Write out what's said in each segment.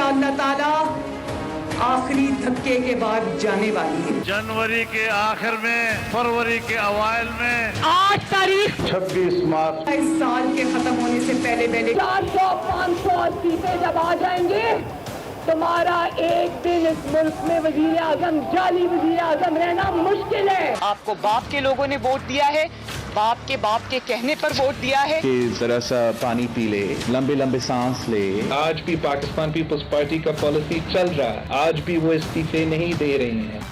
इंशाअल्लाह ताला आखिरी धक्के के बाद जाने वाली है। जनवरी के आखिर में, फरवरी के अवाइल में, 8 तारीख 26 मार्च इस साल के खत्म होने से पहले 400-500 सीटें जब आ जाएंगी, तुम्हारा एक दिन इस मुल्क में वजीर आजम, जाली वजीर आजम रहना मुश्किल है। आपको बाप के लोगों ने वोट दिया है, बाप के कहने पर वोट दिया है कि जरा सा पानी पी ले, लंबे लंबे सांस ले। आज भी पाकिस्तान पीपल्स पार्टी का पॉलिसी चल रहा है, आज भी वो इस्तीफे नहीं दे रही हैं।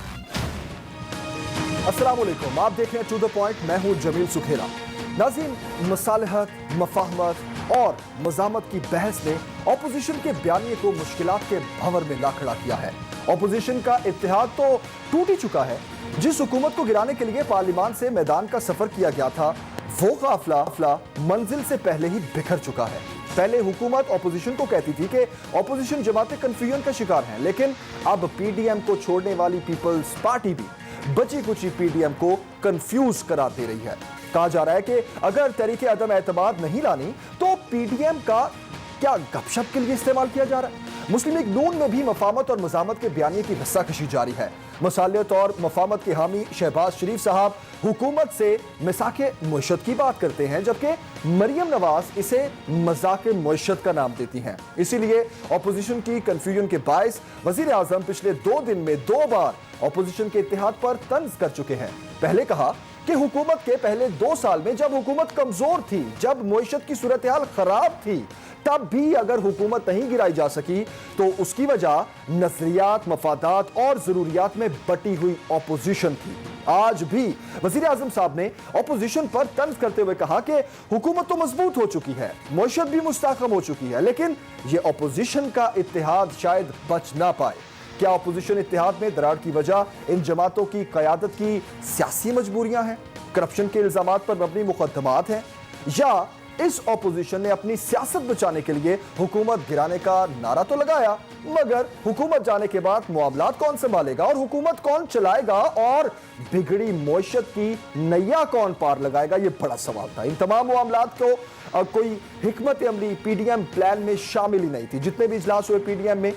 अस्सलाम वालेकुम, आप देख रहे हैं टू द पॉइंट, मैं हूं जमील सुखेरा। नाज़रीन, मसालहत, मफाहमत और मज़ामत की बहस ने अपोजिशन के बयानिए को मुश्किलात के भंवर में ला खड़ा किया है। अपोजिशन का इत्तेहाद तो टूट ही चुका है। जिस हुकूमत को गिराने के लिए पार्लियामान से मैदान का सफर किया गया था, वो काफिला मंजिल से पहले ही बिखर चुका है। पहले हुकूमत अपोजिशन को कहती थी कि अपोजिशन जमातें कंफ्यूजन का शिकार हैं, लेकिन अब पीडीएम को छोड़ने वाली पीपल्स पार्टी भी बची कुची पीडीएम को कंफ्यूज करार दे रही है। कहा जा रहा है कि अगर तरीके अदम एतमाद नहीं लानी तो पीडीएम का क्या गपशप के लिए इस्तेमाल किया जा रहा है। मुस्लिम लीग नून में भी मफामत और मज़ामत के बयानिए की रस्साकशी जारी है। मसालियत और मफामत के हामी शहबाज शरीफ साहब हुकूमत से मिसाके मुइशत की बात करते हैं, जबकि मरियम नवाज इसे मजाक मुइशत का नाम देती हैं। इसीलिए अपोजिशन की कंफ्यूजन के बायस वजीर आजम पिछले 2 दिन में 2 बार अपोजिशन के इत्तेहाद पर तंज कर चुके हैं। पहले कहा कि हुकूमत के पहले 2 साल में जब हुकूमत कमजोर थी, जब मुइशत की सूरत हाल खराब थी, तब भी अगर हुकूमत नहीं गिराई जा सकी तो उसकी वजह नजरियात, मफादात और जरूरियात में बटी हुई अपोजिशन थी। आज भी वजीर आजम साहब ने अपोजिशन पर तंज करते हुए कहा कि हुकूमत तो मजबूत हो चुकी है, मुइशत भी मुस्तहकम हो चुकी है, लेकिन ये अपोजिशन का इत्तेहाद शायद बच ना पाए। क्या अपोजिशन इत्तेहाद में दरार की वजह इन जमातों की क़यादत की सियासी मजबूरियां हैं, करप्शन के इल्जामात पर मबनी मुकदमात हैं, या इस अपोजिशन ने अपनी सियासत बचाने के लिए हुकूमत गिराने का नारा तो लगाया, मगर हुकूमत जाने के बाद मामलात कौन संभालेगा और हुकूमत कौन चलाएगा और बिगड़ी मुइशत की नैया कौन पार लगाएगा, ये बड़ा सवाल था। इन तमाम मामलात को कोई हिकमत अमली पीडीएम प्लान में शामिल ही नहीं थी। जितने भी इजलास हुए पीडीएम में,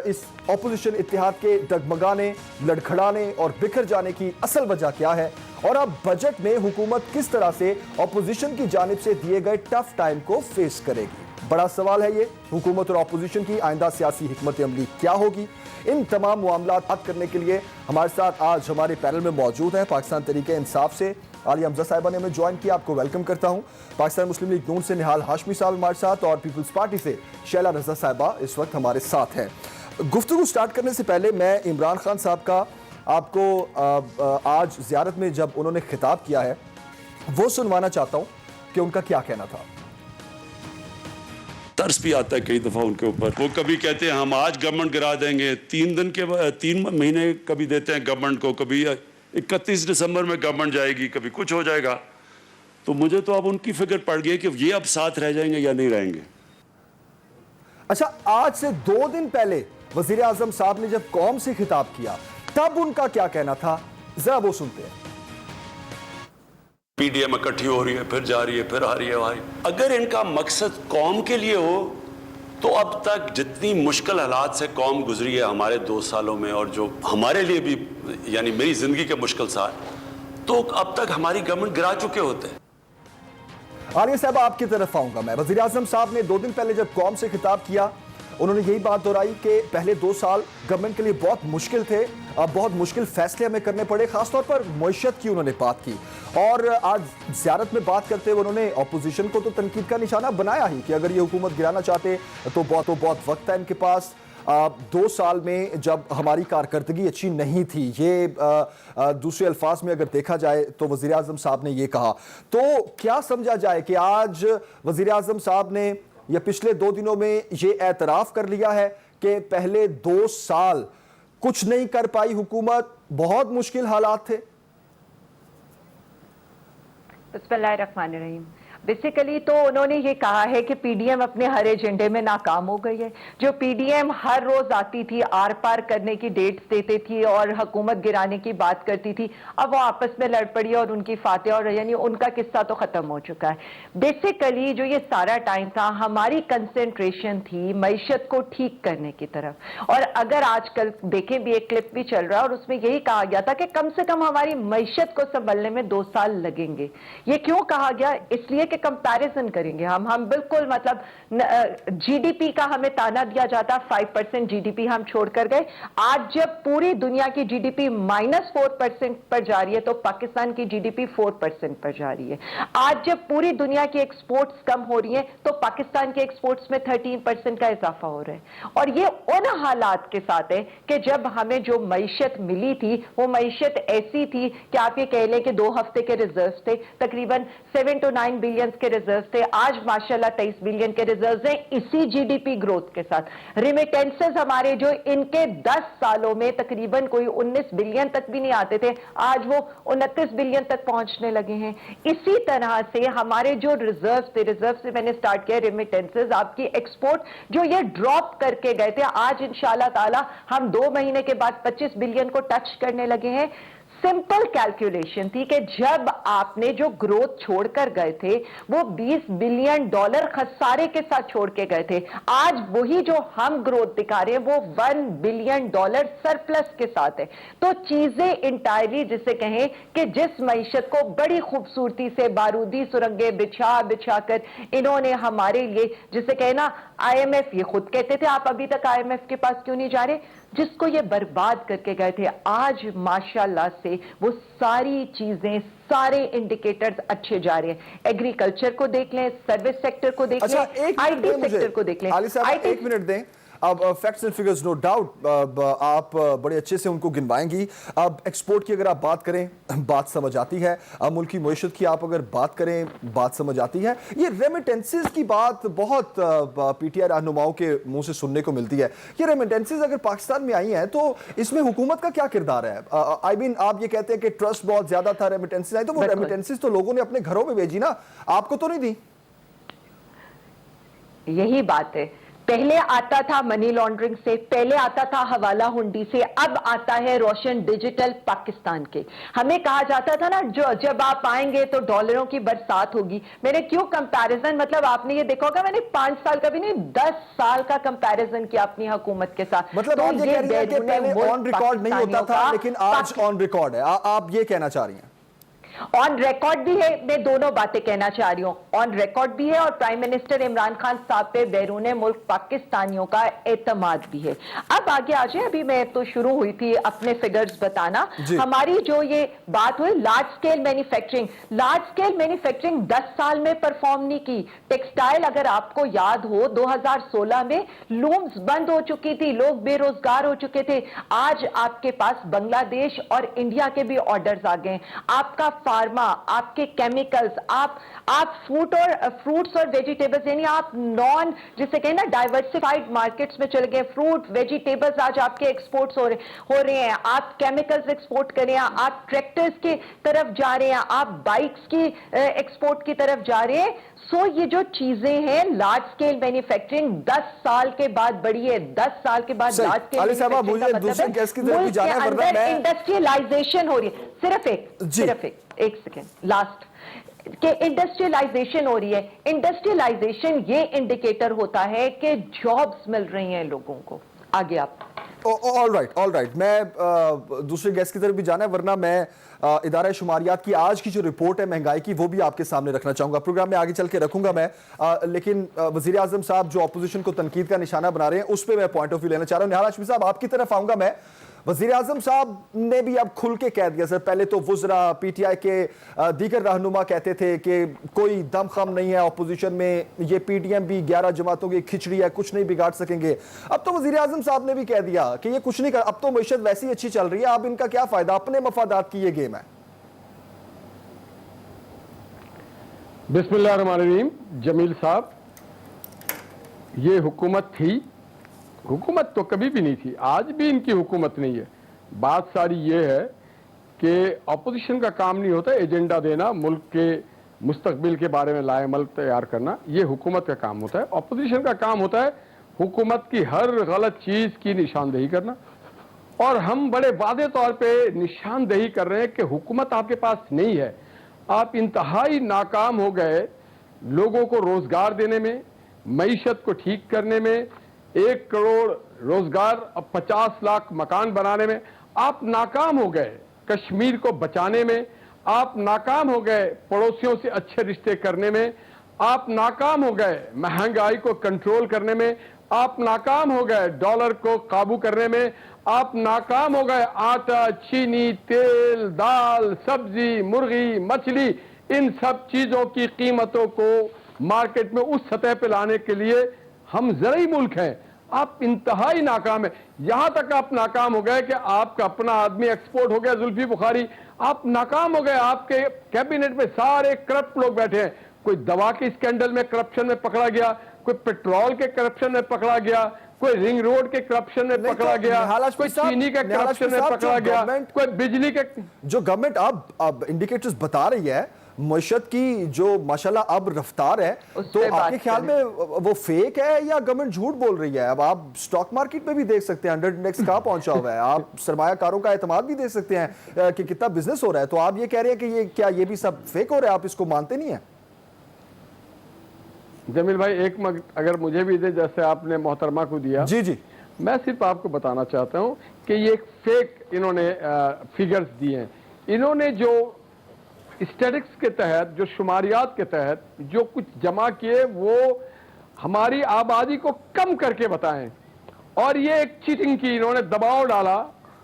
इस अपोजिशन इत्तेहाद के डगमगाने, लड़खड़ाने और बिखर जाने की असल वजह क्या है, और अब बजट में हुकूमत किस तरह से अपोजिशन की जानिब से दिए गए टफ टाइम को फेस करेगी, बड़ा सवाल है ये। हुकूमत और अपोजिशन की आइंदा सियासी हिकमत अमली क्या होगी, इन तमाम मामलात बात करने के लिए हमारे साथ आज हमारे पैनल में मौजूद हैं पाकिस्तान तहरीक इंसाफ से आलिया हमजा साहिबा ने हमें ज्वाइन किया, आपको वेलकम करता हूं। पाकिस्तान मुस्लिम लीग नून से निहाल हाशमी साहब हमारे साथ, और पीपल्स पार्टी से शैला रजा साहिबा इस वक्त हमारे साथ हैं। गुफ्तगू स्टार्ट करने से पहले मैं इमरान खान साहब का आपको आज ज़ियारत में जब उन्होंने खिताब किया है वो सुनवाना चाहता हूं कि उनका क्या कहना था। तरस भी आता है कई दफ़ा उनके ऊपर। वो कभी कहते हैं हम आज गवर्नमेंट गिरा देंगे, 3 महीने कभी देते हैं गवर्नमेंट को, कभी 31 दिसंबर में गवर्नमेंट जाएगी, कभी कुछ हो जाएगा। तो मुझे तो अब उनकी फिक्र पड़ गई कि ये अब साथ रह जाएंगे या नहीं रहेंगे। अच्छा, आज से 2 दिन पहले वजीर आजम साहब ने जब कौम से खिताब किया तब उनका क्या कहना था, जरा वो सुनते हैं। पीडीएम इकट्ठी हो रही है, फिर जा रही है, फिर आ रही है, अगर इनका मकसद कौम के लिए हो तो अब तक जितनी मुश्किल हालात से कौम गुजरी है हमारे 2 सालों में, और जो हमारे लिए भी यानी मेरी जिंदगी के मुश्किल साल, तो अब तक हमारी गवर्नमेंट गिरा चुके होते हैं। आलिया साहब, आपकी तरफ आऊंगा मैं। वजीर आजम साहब ने 2 दिन पहले जब कौम से खिताब किया, उन्होंने यही बात दोहराई कि पहले 2 साल गवर्नमेंट के लिए बहुत मुश्किल थे, बहुत मुश्किल फैसले हमें करने पड़े, खासतौर पर मुइशत की उन्होंने बात की। और आज ज़ियारत में बात करते हुए उन्होंने अपोजिशन को तो तनकीद का निशाना बनाया ही कि अगर ये हुकूमत गिराना चाहते तो बहुत वक्त है इनके पास। 2 साल में जब हमारी कारकर्दगी अच्छी नहीं थी, ये दूसरे अल्फाज में अगर देखा जाए तो वज़ीर आज़म साहब ने ये कहा, तो क्या समझा जाए कि आज वज़ीर आज़म साहब ने या पिछले 2 दिनों में ये एतराफ़ कर लिया है कि पहले 2 साल कुछ नहीं कर पाई हुकूमत, बहुत मुश्किल हालात थे? बिस्मिल्लाहिर्रहमानिर्रहीम। بیسیکلی تو انہوں نے یہ کہا ہے کہ پی ڈی ایم اپنے ہر ایجنڈے میں ناکام ہو گئی ہے. جو پی ڈی ایم ہر روز آتی تھی, آر پار کرنے کی ڈیٹس دیتے تھی اور حکومت گرانے کی بات کرتی تھی, اب وہ آپس میں لڑ پڑی اور ان کی فاتح, اور یعنی ان کا قصہ تو ختم ہو چکا ہے. بیسیکلی جو یہ سارا ٹائم تھا, ہماری کنسنٹریشن تھی معیشت کو ٹھیک کرنے کی طرف. اور اگر آج کل دیکھیں بھی ایک کلپ بھی چل رہا ہے اور اس میں یہی کہا گیا تھا کہ کم سے کم ہماری معیشت کو سنبھلنے میں 2 سال لگیں گے. یہ کیوں کہا گیا؟ اس لیے کہ کمپیریزن کریں گے ہم بالکل, مطلب جی ڈی پی کا ہمیں تانا دیا جاتا 5% جی ڈی پی ہم چھوڑ کر گئے. آج جب پوری دنیا کی جی ڈی پی -4% پر جا رہی ہے تو پاکستان کی جی ڈی پی 4% پر جا رہی ہے. آج جب پوری دنیا کی ایکسپورٹس کم ہو رہی ہیں تو پاکستان کے ایکسپورٹس میں 13% کا اضافہ ہو رہا ہے. اور یہ ان حالات کے ساتھ ہے کہ جب ہمیں جو معیشت ملی تھی وہ معیشت ایسی تھی کہ آپ یہ کہہ لیں کہ 2 ہفتے کے ریزروز تھے, تقریباً 7 to 9 بلین کے ریزروز تھے. آج ماشاءاللہ 23 بلین کے ریزروز ہیں اسی جی ڈی پی گروتھ کے ساتھ. ریمیٹنسز ہمارے جو ان کے 10 سالوں میں تقریباً کوئی 19 بلین تک بھی نہیں آتے تھے, آج وہ 29 بلین تک پہنچنے لگے ہیں. اسی طرح سے ہمارے جو ریزروز تھے, ریزرو سے میں نے سٹارٹ کیا ریمیٹنسز, آپ کی ایکسپورٹ جو یہ ڈراپ کر کے گئے تھے, آج انشاءاللہ تعالی ہم 2 مہینے کے بعد 25 بلین کو ٹچ کرنے لگے ہیں. سمپل کیلکولیشن تھی کہ جب آپ نے جو گروتھ چھوڑ کر گئے تھے وہ $20 بلین خسارے کے ساتھ چھوڑ کے گئے تھے, آج وہی جو ہم گروتھ دکھا رہے ہیں وہ $1 بلین سرپلس کے ساتھ ہے. تو چیزیں انٹائرلی جسے کہیں کہ جس معیشت کو بڑی خوبصورتی سے بارودی سرنگیں بچھا کر انہوں نے ہمارے لیے, جسے کہنا آئی ایم ایف, یہ خود کہتے تھے آپ ابھی تک آئی ایم ایف کے پاس کیوں نہیں جا رہے, جس کو یہ برباد کر کے گئے تھے, آج ماشاءاللہ سے وہ ساری چیزیں, سارے انڈیکیٹرز اچھے جا رہے ہیں. ایگریکلچر کو دیکھ لیں, سروس سیکٹر کو دیکھ لیں, آئی ٹی سیکٹر کو دیکھ لیں. علی صاحب 1 منٹ دیں. اب facts and figures no doubt آپ بڑے اچھے سے ان کو گنوائیں گی. اب ایکسپورٹ کی اگر آپ بات کریں بات سمجھ آتی ہے, اب ملکی معیشت کی آپ اگر بات کریں بات سمجھ آتی ہے. یہ ریمیٹنسز کی بات بہت پی ٹی آئی رہنماؤں کے منہ سے سننے کو ملتی ہے. یہ ریمیٹنسز اگر پاکستان میں آئی ہیں تو اس میں حکومت کا کیا کردار ہے؟ آئی مین آپ یہ کہتے ہیں کہ ٹرسٹ بہت زیادہ تھا, ریمیٹنسز آئی, تو وہ ریمیٹنسز تو لوگوں نے اپنے گھروں میں بھیجی نا, آپ کو تو نہیں دی. یہی بات ہے, پہلے آتا تھا منی لانڈرنگ سے, پہلے آتا تھا حوالہ ہنڈی سے, اب آتا ہے روشن ڈیجیٹل پاکستان کے. ہمیں کہا جاتا تھا نا جب آپ آئیں گے تو ڈالروں کی برسات ہوگی. میں نے کیوں کمپیریزن, مطلب آپ نے یہ دیکھا ہوگا میں نے 5 سال کا بھی نہیں 10 سال کا کمپیریزن کیا اپنی حکومت کے ساتھ. مطلب آپ یہ کہہ رہی ہیں کہ پہلے آن ریکارڈ نہیں ہوتا تھا لیکن آج آن ریکارڈ ہے, آپ یہ کہنا چاہ رہی ہیں؟ آن ریکارڈ بھی ہے, میں دونوں باتیں کہنا چاہ رہی ہوں, آن ریکارڈ بھی ہے اور پرائم منسٹر عمران خان صاحب پہ بیرون ملک پاکستانیوں کا اعتماد بھی ہے. اب آگے آ جائیں, ابھی میں تو شروع ہوئی تھی اپنے فگرز بتانا. ہماری جو یہ بات ہوئی لارج سکیل مینوفیکچرنگ 10 سال میں پرفارم نہیں کی. ٹیکسٹائل اگر آپ کو یاد ہو 2016 میں لومز بند ہو چکی تھی, لوگ بے روزگار ہو چکے تھے. آج آپ کے پاس بنگلہ دیش اور انڈیا کے بھی آرڈرز آ گئے. آپ کا فارما, آپ کے کیمیکلز, آپ فروٹس اور ویجیٹیبلز, یعنی آپ نان جسے کہیں نا ڈائیورسفائیڈ مارکیٹس میں چل گئے. فروٹ ویجیٹیبلز آج آپ کے ایکسپورٹس ہو رہے ہیں, آپ کیمیکلز ایکسپورٹ کر رہے ہیں, آپ ٹریکٹرز کی طرف جا رہے ہیں, آپ بائکس کی ایکسپورٹ کی طرف جا رہے ہیں. سو یہ جو چیزیں ہیں لارج سکیل مینوفیکچرنگ 10 سال کے بعد بڑی ہے. 10 سال کے بعد لارج سکیل مینوفیکچرنگ کا مطلب ہے ملک کے اندر انڈسٹریلائزیشن ہو رہی ہے. صرف ایک سیکنڈ لاسٹ, کہ انڈسٹریلائزیشن ہو رہی ہے. انڈسٹریلائزیشن یہ انڈیکیٹر ہوتا ہے کہ جابز مل رہی ہیں لوگوں کو. آگے آپ. آل رائٹ, میں دوسرے گیسٹ کی طرف بھی جانا ہے, ورنہ میں ادارہ شماریات کی آج کی جو رپورٹ ہے مہنگائی کی وہ بھی آپ کے سامنے رکھنا چاہوں گا. پروگرام میں آگے چل کے رکھوں گا میں, لیکن وزیر اعظم صاحب جو اپوزیشن کو تنقید کا نشانہ بنا رہے ہیں اس پہ میں پوائنٹ آف ویو لینا چاہ رہا ہوں. نہال ہاشمی صاحب آپ کی طرف آؤں گا میں. وزیر اعظم صاحب نے بھی اب کھل کے کہہ دیا, سر پہلے تو وزراء پی ٹی آئی کے دیگر رہنما کہتے تھے کہ کوئی دم خم نہیں ہے اپوزیشن میں, یہ پی ڈی ایم بھی 11 جماعتوں کی کھچڑی ہے, کچھ نہیں بگاڑ سکیں گے. اب تو وزیر اعظم صاحب نے بھی کہہ دیا کہ یہ کچھ نہیں کر, اب تو معیشت ویسی اچھی چل رہی ہے, اب ان کا کیا فائدہ, اپنے مفادات کی یہ گیم ہے. بسم اللہ الرحمن الرحیم. جمیل صاحب, یہ حکومت تھی, حکومت تو کبھی بھی نہیں تھی, آج بھی ان کی حکومت نہیں ہے. بات ساری یہ ہے کہ اپوزیشن کا کام نہیں ہوتا ایجنڈا دینا, ملک کے मुस्तकबिल के बारे में लाएमल तैयार करना, ये हुकूमत का काम होता है। अपोजिशन का काम होता है हुकूमत की हर गलत चीज़ की निशानदेही करना, और हम बड़े वादे तौर पे निशानदेही कर रहे हैं कि हुकूमत आपके पास नहीं है, आप इंतहाई नाकाम हो गए लोगों को रोजगार देने में, मईशत को ठीक करने में, 1 करोड़ रोजगार अब 50 लाख मकान बनाने में आप नाकाम हो गए, कश्मीर को बचाने में आप नाकाम हो गए, पड़ोसियों से अच्छे रिश्ते करने में आप नाकाम हो गए, महंगाई को कंट्रोल करने में आप नाकाम हो गए, डॉलर को काबू करने में आप नाकाम हो गए, आटा, चीनी, तेल, दाल, सब्जी, मुर्गी, मछली, इन सब चीजों की कीमतों को मार्केट में उस सतह पे लाने के लिए हम ज़रई मुल्क हैं, आप इंतहाई नाकाम है। यहां तक आप नाकाम हो गए कि आपका अपना आदमी एक्सपोर्ट हो गया, जुल्फी बुखारी, आप नाकाम हो गए, आपके कैबिनेट में सारे करप्ट लोग बैठे हैं, कोई दवा के स्कैंडल में करप्शन में पकड़ा गया, कोई पेट्रोल के करप्शन में पकड़ा गया, कोई रिंग रोड के करप्शन में पकड़ा गया, कोई चीनी के करप्शन में पकड़ा गया, कोई बिजली के। जो गवर्नमेंट अब इंडिकेटर्स बता रही है मईशत की जो माशाल्लाह अब रफ्तार है, तो आपके ख्याल में वो फेक है या गवर्नमेंट झूठ बोल रही है? अब आप स्टॉक मार्केट में भी देख सकते हैं अंडर इंडेक्स कहाँ पहुंचा हुआ है, आप सरमायाकारों का एतमाद भी देख सकते हैं कि कितना बिजनेस हो रहा है, तो आप ये कह रहे हैं कि ये क्या ये भी सब फेक हो रहा है, आप इसको मानते नहीं है? जमील भाई एक अगर मुझे भी दे, जैसे आपने मोहतरमा को दिया। जी जी, मैं सिर्फ आपको बताना चाहता हूं कि ये एक फेक इन्होंने फिगर्स दिए हैं। इन्होंने जो स्टैटिस्टिक्स के तहत, जो शुमारियात के तहत जो कुछ जमा किए वो हमारी आबादी को कम करके बताएं, और ये एक चीटिंग की, इन्होंने दबाव डाला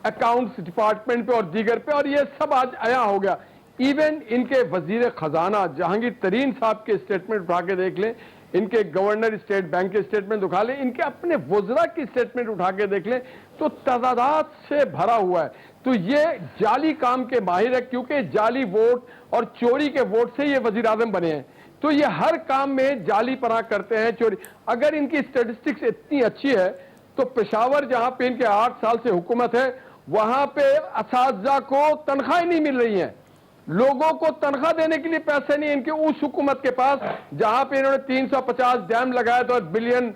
अकाउंट्स डिपार्टमेंट पे और दीगर पे, और ये सब आज आया हो गया। इवन इनके वजीर खजाना जहांगीर तरीन साहब के स्टेटमेंट उठा के देख लें, इनके गवर्नर स्टेट बैंक के स्टेटमेंट उठा लें, इनके अपने वज़रा की स्टेटमेंट उठा के देख लें, तो तजादात से भरा हुआ है। तो ये जाली काम के माहिर है, क्योंकि जाली वोट और चोरी के वोट से ये वजीर आजम बने हैं, तो ये हर काम में जाली पना करते हैं, चोरी। अगर इनकी स्टेटिस्टिक्स इतनी अच्छी है तो पेशावर जहां पे इनके 8 साल से हुकूमत है, वहां पे असातिज़ा को तनख्वाहें नहीं मिल रही हैं, लोगों को तनख्वाह देने के लिए पैसे नहीं इनके उस हुकूमत के पास जहां पे इन्होंने 350 डैम लगाए थे और बिलियन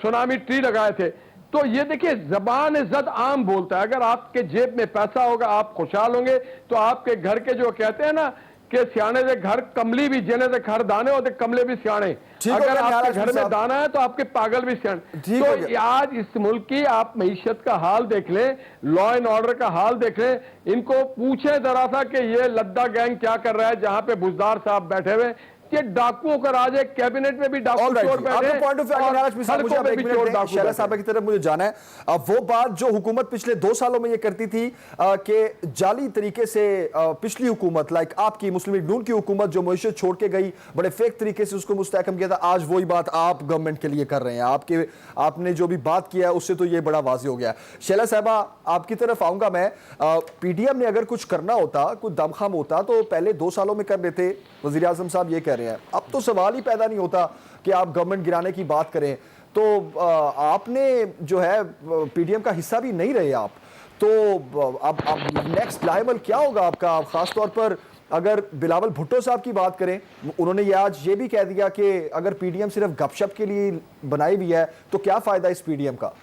सुनामी ट्री लगाए थे। तो ये देखिए, जबान जद आम बोलता है, अगर आपके जेब में पैसा होगा आप खुशहाल होंगे, तो आपके घर के जो कहते हैं ना कि सियाने दे घर कमली भी, जेने दे घर दाने होते कमले भी सियाने, अगर आपके घर में दाना है तो आपके पागल भी सियाने। तो आज इस मुल्क की आप मईशत का हाल देख लें, लॉ एंड ऑर्डर का हाल देख लें, इनको पूछे जरा सा कि ये लद्दा गैंग क्या कर रहा है, जहां पे बुजदार साहब बैठे हुए, ये डाकुओं का राज है, कैबिनेट में भी डाकू चोर बैठे हैं, शैला साहब की तरफ मुझे जाना है। अब वो बात जो हुकूमत पिछले 2 सालों में ये करती थी कि जाली तरीके से पिछली हुकूमत लाइक आपकी मुस्लिम लीग नून की हुकूमत जो मईशत छोड़ के गई, बड़े फेक तरीके से उसको मुस्तहकम किया था, आज वही बात आप गवर्नमेंट के लिए कर रहे हैं। आपने जो भी बात किया है उससे तो ये बड़ा वाज़ेह हो गया। शैला साहबा आपकी तरफ आऊंगा मैं। पीडीएम ने अगर कुछ करना होता, कुछ दमखम होता, तो पहले 2 सालों में कर देते, वज़ीर आज़म साहब ये कह रहे हैं। अब तो सवाल ही पैदा नहीं होता कि आप गवर्नमेंट गिराने की बात करें, तो आपने जो है पीडीएम का हिस्सा भी नहीं रहे आप, तो अब नेक्स्ट लाइमल क्या होगा आपका? खासतौर पर अगर बिलावल भुट्टो साहब की बात करें, उन्होंने ये आज ये भी कह दिया कि अगर पीडीएम सिर्फ गपशप के लिए बनाई हुई है तो क्या फायदा इस पीडीएम का?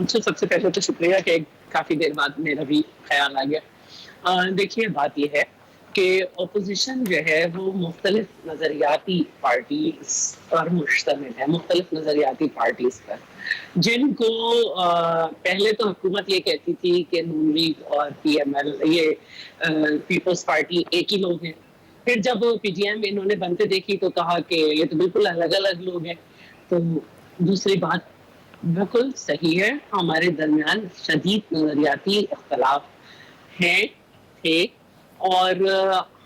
सबसे पहले तो शुक्रिया कि काफी देर बाद मेरा भी ख्याल आ गया। देखिए, बात यह है कि अपोजिशन जो है वो मुख्तलिफ नज़रियाती पार्टी पर मुश्तमिल है, मुख्तलिफ नज़रियाती पार्टीज पर, जिनको पहले तो हुकूमत ये कहती थी कि नून लीग और पीएमएल ये पीपल्स पार्टी एक ही लोग हैं। फिर जब पीडीएम इन्होंने बनते देखी तो कहा कि ये तो बिल्कुल अलग अलग लोग हैं। तो दूसरी बात बिल्कुल सही है, हमारे दरमियान शदीद नज़रियाती इख्तलाफ हैं थे, और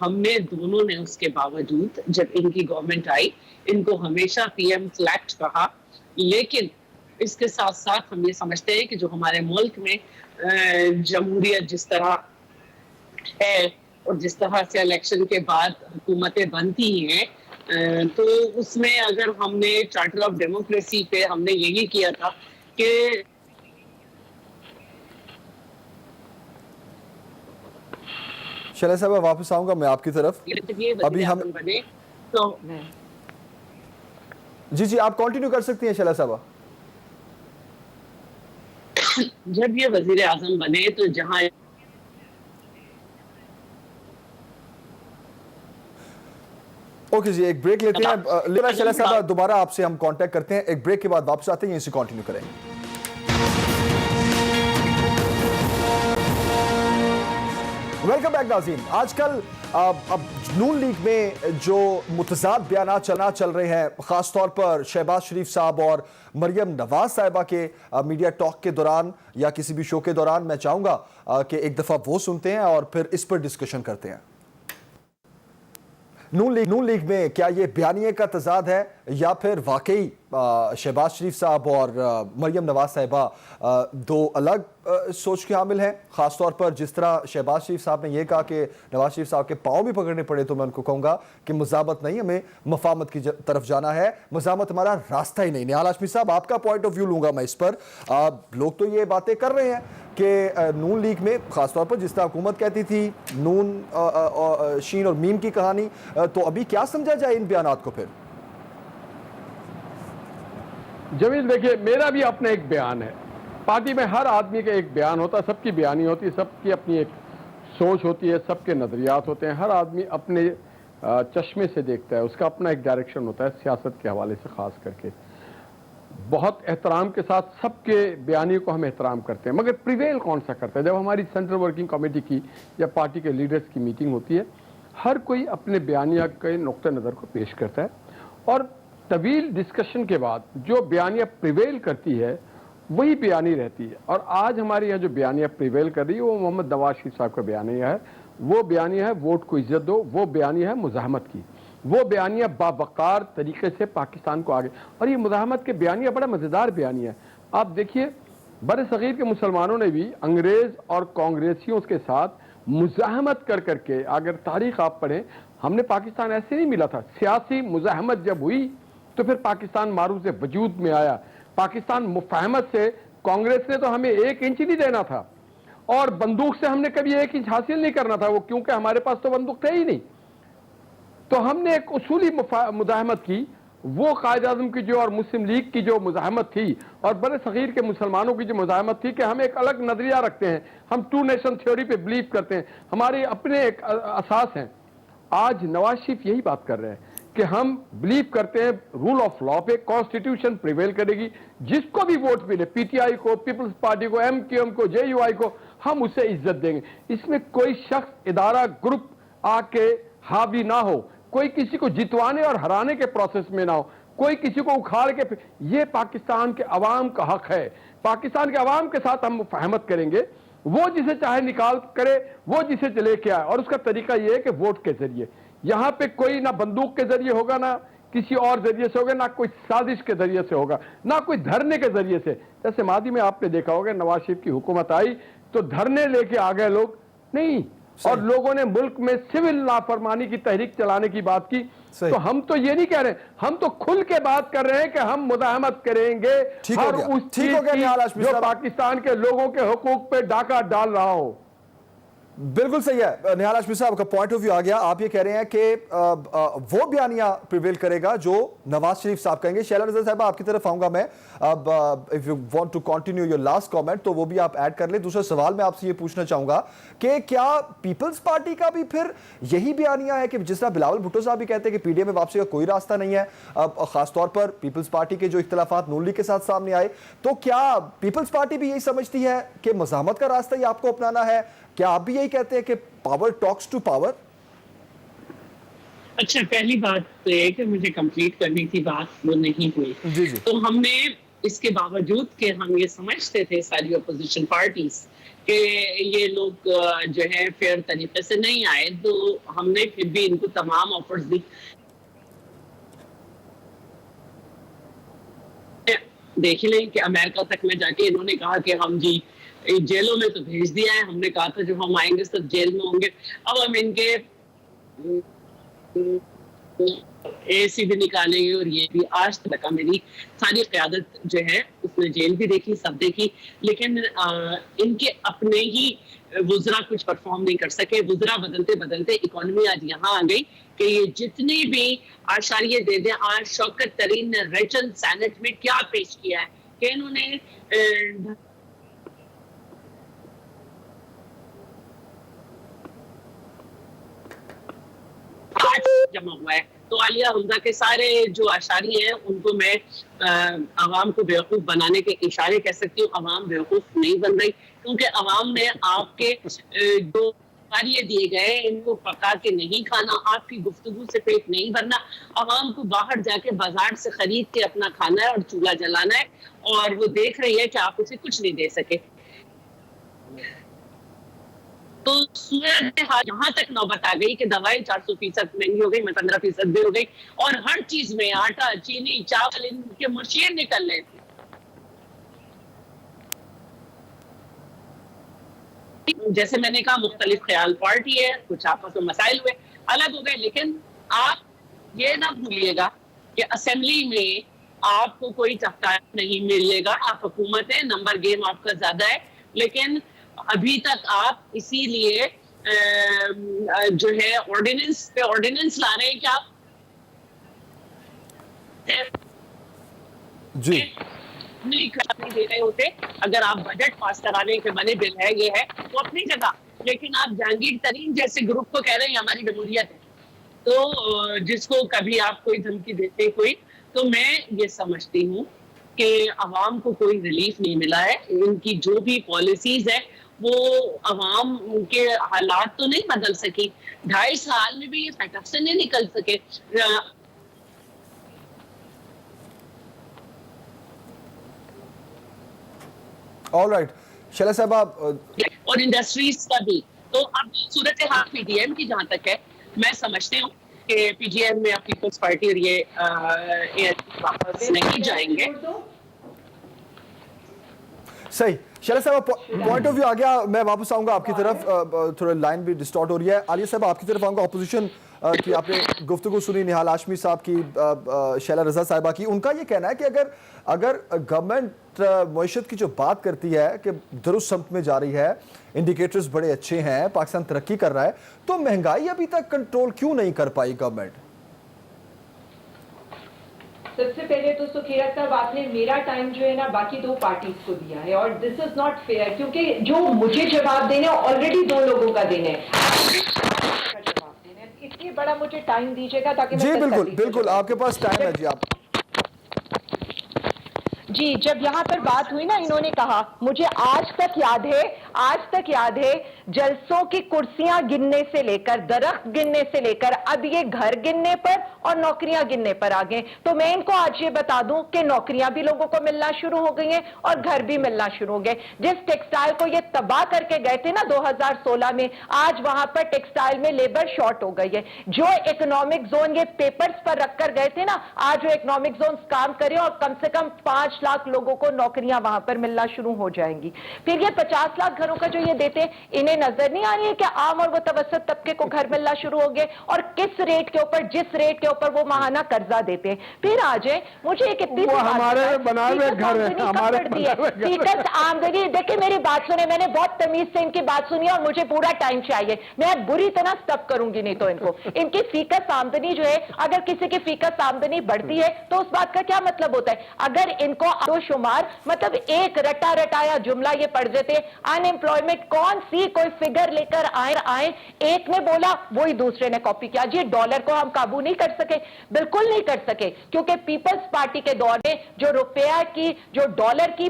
हमने दोनों ने उसके बावजूद जब इनकी गवर्नमेंट आई इनको हमेशा पीएम फ्लैट कहा। लेकिन इसके साथ साथ हम ये समझते हैं कि जो हमारे मुल्क में जमहूरियत जिस तरह है और जिस तरह से इलेक्शन के बाद हुकूमतें बनती हैं, तो उसमें अगर हमने चार्टर ऑफ डेमोक्रेसी पे हमने यही किया था कि शैला साहब वापस आऊंगा मैं आपकी तरफ। अभी हम बने तो जी आप कंटिन्यू कर सकती हैं शैला साहब। जब ये वजीर आजम बने तो जहां ओके जी, एक ब्रेक लेते हैं। शैला साहब दोबारा आपसे हम कांटेक्ट करते हैं, एक ब्रेक के बाद वापस आते हैं, यहीं से कंटिन्यू करेंगे। वेलकम बैक नाज़रीन। आजकल अब नून लीग में जो मुतज़ाद बयान चल रहे हैं, ख़ासतौर पर शहबाज शरीफ साहब और मरियम नवाज साहिबा के मीडिया टॉक के दौरान या किसी भी शो के दौरान, मैं चाहूँगा कि एक दफ़ा वो सुनते हैं और फिर इस पर डिस्कशन करते हैं। नून लीग में क्या ये बयानिए का तजाद है या फिर वाकई शहबाज शरीफ साहब और मरियम नवाज साहिबा दो अलग सोच के हामिल हैं? ख़ासतौर पर जिस तरह शहबाज शरीफ साहब ने यह कहा कि नवाज शरीफ साहब के पाँव भी पकड़ने पड़े, तो मैं उनको कहूँगा कि मज़ामत नहीं, हमें मफामत की तरफ जाना है, मज़ामत हमारा रास्ता ही नहीं। निहाल हाशमी साहब, आपका पॉइंट ऑफ व्यू लूँगा मैं इस पर। लोग तो ये बातें कर रहे हैं कि नून लीग में ख़ासतौर पर जिस तरह हुकूमत कहती थी नून शीन और मीम की कहानी, तो अभी क्या समझा जाए इन बयानात को? फिर जमील देखिए, मेरा भी अपना एक बयान है। पार्टी में हर आदमी का एक बयान होता है, सबकी बयानी होती है, सबकी अपनी एक सोच होती है, सबके नज़रियात होते हैं, हर आदमी अपने चश्मे से देखता है, उसका अपना एक डायरेक्शन होता है सियासत के हवाले से। ख़ास करके बहुत एहतराम के साथ सबके बयानी को हम एहतराम करते हैं, मगर प्रिवेल कौन सा करता है? जब हमारी सेंट्रल वर्किंग कमेटी की या पार्टी के लीडर्स की मीटिंग होती है, हर कोई अपने बयानिया के नुक्ते नज़र को पेश करता है और तवील डिस्कशन के बाद जो बयानिया प्रिवेल करती है वही बयानी रहती है। और आज हमारे यहाँ जो बयानिया प्रिवेल कर रही है वो मोहम्मद नवाज शरीफ साहब का बयानिया है। वो बयानिया है वोट को इज्जत दो, वो बयानिया है मुज़ाहमत की, वो बयानिया बावकार तरीके से पाकिस्तान को आगे। और ये मुज़ाहमत के बयानिया बड़ा मज़ेदार बयानिया है। आप देखिए, बर सग़ीर के मुसलमानों ने भी अंग्रेज़ और कांग्रेसियों के साथ मुज़ाहमत कर करके, अगर तारीख़ आप पढ़ें, हमने पाकिस्तान ऐसे नहीं मिला था। सियासी मुज़ाहमत जब हुई तो फिर पाकिस्तान मारूफ से वजूद में आया। पाकिस्तान मुफाहमत से, कांग्रेस ने तो हमें 1 इंच नहीं देना था और बंदूक से हमने कभी 1 इंच हासिल नहीं करना था, वो क्योंकि हमारे पास तो बंदूक थे ही नहीं। तो हमने एक उसूली मुज़ाहमत की, वो कायद आज़म की जो और मुस्लिम लीग की जो मुज़ाहमत थी और बड़े सग़ीर के मुसलमानों की जो मुज़ाहमत थी कि हम एक अलग नज़रिया रखते हैं, हम 2 नेशन थ्योरी पे बिलीव करते हैं, हमारे अपने एक असास हैं। आज नवाज शरीफ यही बात कर रहे हैं कि हम बिलीव करते हैं रूल ऑफ लॉ पे, कॉन्स्टिट्यूशन प्रिवेल करेगी, जिसको भी वोट मिले, पीटीआई को, पीपल्स पार्टी को, एमक्यूएम को, जेयूआई को, हम उसे इज्जत देंगे। इसमें कोई शख्स, इदारा, ग्रुप आके हावी ना हो, कोई किसी को जितवाने और हराने के प्रोसेस में ना हो, कोई किसी को उखाड़ के। ये पाकिस्तान के अवाम का हक है, पाकिस्तान के अवाम के साथ हम मुफाहमत करेंगे। वो जिसे चाहे निकाल करे, वो जिसे चले के आए, और उसका तरीका ये है कि वोट के जरिए। यहाँ पे कोई ना बंदूक के जरिए होगा, ना किसी और जरिए से होगा, ना कोई साजिश के जरिए से होगा, ना कोई धरने के जरिए से। जैसे मादी में आपने देखा होगा, नवाज शरीफ की हुकूमत आई तो धरने लेके आ गए लोग नहीं, और लोगों ने मुल्क में सिविल नाफरमानी की तहरीक चलाने की बात की। तो हम तो ये नहीं कह रहे, हम तो खुल के बात कर रहे हैं कि हम मुज़ाहमत करेंगे हर उस चीज की जो पाकिस्तान के लोगों के हुकूक पे डाका डाल रहा हो। बिल्कुल सही है। निहाल हाशमी साहब का पॉइंट ऑफ व्यू आ गया। आप ये कह रहे हैं कि वो बयानिया प्रिवेल करेगा जो नवाज शरीफ साहब कहेंगे। शैला नज़र साहब, आपकी तरफ आऊंगा मैं। अब if you want to continue your last comment तो वो भी आप ऐड कर ले। दूसरा सवाल मैं आपसे ये पूछना चाहूंगा कि क्या पीपल्स पार्टी का भी फिर यही बयानिया है कि जिस तरह बिलावल भुट्टो साहब भी कहते हैं कि पीडीएम में वापसी का कोई रास्ता नहीं है, अब खासतौर पर पीपल्स पार्टी के जो इख्तलाफात नून लीग के साथ सामने आए, तो क्या पीपल्स पार्टी भी यही समझती है कि मज़ाहमत का रास्ता ही आपको अपनाना है? क्या आप भी यही कहते हैं कि पावर टॉक्स टू पावर? अच्छा, पहली बात तो ये कि मुझे कंप्लीट करनी थी बात, वो नहीं हुई। जी। तो हमने इसके बावजूद कि हम ये समझते थे सारी अपोजिशन पार्टीज कि ये लोग जो है फेयर तरीके से नहीं आए, तो हमने फिर भी इनको तमाम ऑफर्स दी। देख लें कि अमेरिका तक में जाके इन्होंने कहा कि हम जी जेलों में तो भेज दिया है, हमने कहा था जो हम आएंगे सब जेल में होंगे। अब हम इनके AC بھی نکالیں گے اور یہ بھی. آج تک میری ساری قیادت جو ہے اس نے جیل بھی دیکھی, سب دیکھی, لیکن ان کے اپنے ہی وزراء کچھ پرفارم نہیں کر سکے. وزراء بدلتے بدلتے اکانومی آج یہاں آ گئی کہ یہ جتنی بھی اشاریے دے دیں. آج شوکت ترین نے ریجن سینٹ میں کیا پیش کیا ہے کہ انہوں نے جمع ہوا ہے. تو عالیہ حمزہ کے سارے جو اشاریے ہیں ان کو میں عوام کو بیوقوف بنانے کے اشارے کہہ سکتی ہوں. عوام بیوقوف نہیں بن رہی کیونکہ عوام نے آپ کے جو اشاریے دیے گئے ان کو پکا کے نہیں کھانا, آپ کی گفتگو سے پیٹ نہیں بھرنا. عوام کو باہر جا کے بازار سے خرید کے اپنا کھانا ہے اور چولہا جلانا ہے, اور وہ دیکھ رہی ہے کہ آپ اسے کچھ نہیں دے سکے. تو یہاں تک نوبت آ گئی کہ دوائیں 400% مہنگی ہو گئی, 15% بھی ہو گئی, اور ہر چیز میں آٹا, چینی, چاول ان کے مشیر نکل رہے تھے. جیسے میں نے کہا مختلف خیال پارٹی ہے, کچھ آپس میں مسائل ہوئے, الگ ہو گئے, لیکن آپ یہ نہ بھولیے گا کہ اسمبلی میں آپ کو کوئی چفتایا نہیں ملے گا. آپ حکومت ہے, نمبر گیم آپ کا زیادہ ہے, لیکن ابھی تک آپ اسی لیے جو ہے آرڈیننس پہ آرڈیننس لا رہے ہیں کہ آپ جی نہیں دے رہے ہوتے. اگر آپ بجٹ پاس کرانے کے بنے بل ہے, یہ ہے تو اپنی جگہ, لیکن آپ جہانگیر ترین جیسے گروپ کو کہہ رہے ہیں ہماری جمہوریت ہے, تو جس کو کبھی آپ کوئی دھمکی دیتے کوئی. تو میں یہ سمجھتی ہوں کہ عوام کو کوئی ریلیف نہیں ملا ہے. ان کی جو بھی پالیسیز ہے وہ عوام کے حالات تو نہیں بدل سکی. 2.5 سال میں بھی یہ فیٹک سے نہیں نکل سکے. آل رائٹ شیلا صاحبہ, اور انڈسٹریز کا بھی. تو اب صورتحال پی ڈی ایم کی جہاں تک ہے, میں سمجھتی ہوں کہ پی ڈی ایم میں پیپلز پارٹی اور یہ واپس نہیں جائیں گے. صحیح. شیلا صاحب پوائنٹ آف ویو آ گیا, میں واپس آؤں گا آپ کی طرف, تھوڑا لائن بھی ڈسٹارٹ ہو رہی ہے. عالیہ صاحب آپ کی طرف آؤں گا. اپوزیشن کی آپ نے گفتگو سنی, نہال ہاشمی صاحب کی, شیلا رضا صاحبہ کی. ان کا یہ کہنا ہے کہ اگر گورنمنٹ معیشت کی جو بات کرتی ہے کہ درست سمت میں جا رہی ہے, انڈیکیٹرز بڑے اچھے ہیں, پاکستان ترقی کر رہا ہے, تو مہنگائی ابھی تک کنٹرول کیوں نہیں کر پائی گورنمنٹ؟ سب سے پہلے تو سکھیرت صاحب آپ نے میرا ٹائم جو ہے نا باقی 2 پارٹیز کو دیا ہے, اور دس از ناٹ فیئر, کیونکہ جو مجھے جواب دینا ہے آلریڈی 2 لوگوں کا دینا ہے. اس لیے بڑا مجھے ٹائم دیجیے گا تاکہ جی بالکل بالکل آپ کے پاس ٹائم ہے. جی آپ جی, جب یہاں پر بات ہوئی نا, انہوں نے کہا مجھے آج تک یاد ہے جلسوں کی کرسیاں گننے سے لے کر, درخت گننے سے لے کر, اب یہ گھر گننے پر اور نوکریاں گننے پر آ گئے. تو میں ان کو آج یہ بتا دوں کہ نوکریاں بھی لوگوں کو ملنا شروع ہو گئی ہیں اور گھر بھی ملنا شروع ہو گئے. جس ٹیکسٹائل کو یہ تباہ کر کے گئے تھے نا 2016 میں, آج وہاں پر ٹیکسٹائل میں لیبر شارٹ ہو گئی ہے. جو اکنامک زون یہ پیپرز پر رکھ کر گئے تھے نا, آج وہ اکنامک زون کام کرے اور کم سے کم 5 لاکھ لوگوں کو نوکریاں وہاں پر ملنا شروع ہو جائیں گی. پھر یہ 50 لاکھ گھروں کا جو یہ دیتے ہیں, انہیں نظر نہیں آ رہی ہے کہ عام اور متوسط طبقے کو گھر ملنا شروع ہو گئے, اور کس ریٹ کے اوپر, جس ریٹ کے اوپر وہ ماہانہ قرضہ دیتے ہیں. پھر آ جائیں, مجھے ایک اتنی ہمارے بنائے ہوئے گھر ہیں, ہمارے فیکس آمدنی. دیکھیں میری بات سنیں, میں نے بہت تمیز سے ان کی بات سنی اور مجھے پورا ٹائم چاہیے. میں بری طرح سٹپ کروں گی نہیں تو ان کو. ان کی فیکس آمدنی جو ہے, اگر کسی کی فیکس آمدنی بڑھتی ہے تو اس بات کا کیا مطلب ہوتا ہے؟ اگر ان کو شمار مطلب ایک رٹا رٹایا جملہ یہ پڑھ دیتے, ان امپلائمنٹ کون سی کوئی فگر لے کر آئیں, ایک نے بولا وہی دوسرے نے کاپی کیا. جی ڈالر کو ہم قابو نہیں کر سکے, بالکل نہیں کر سکے, کیونکہ پیپلز پارٹی کے دور میں جو روپیہ کی, جو ڈالر کی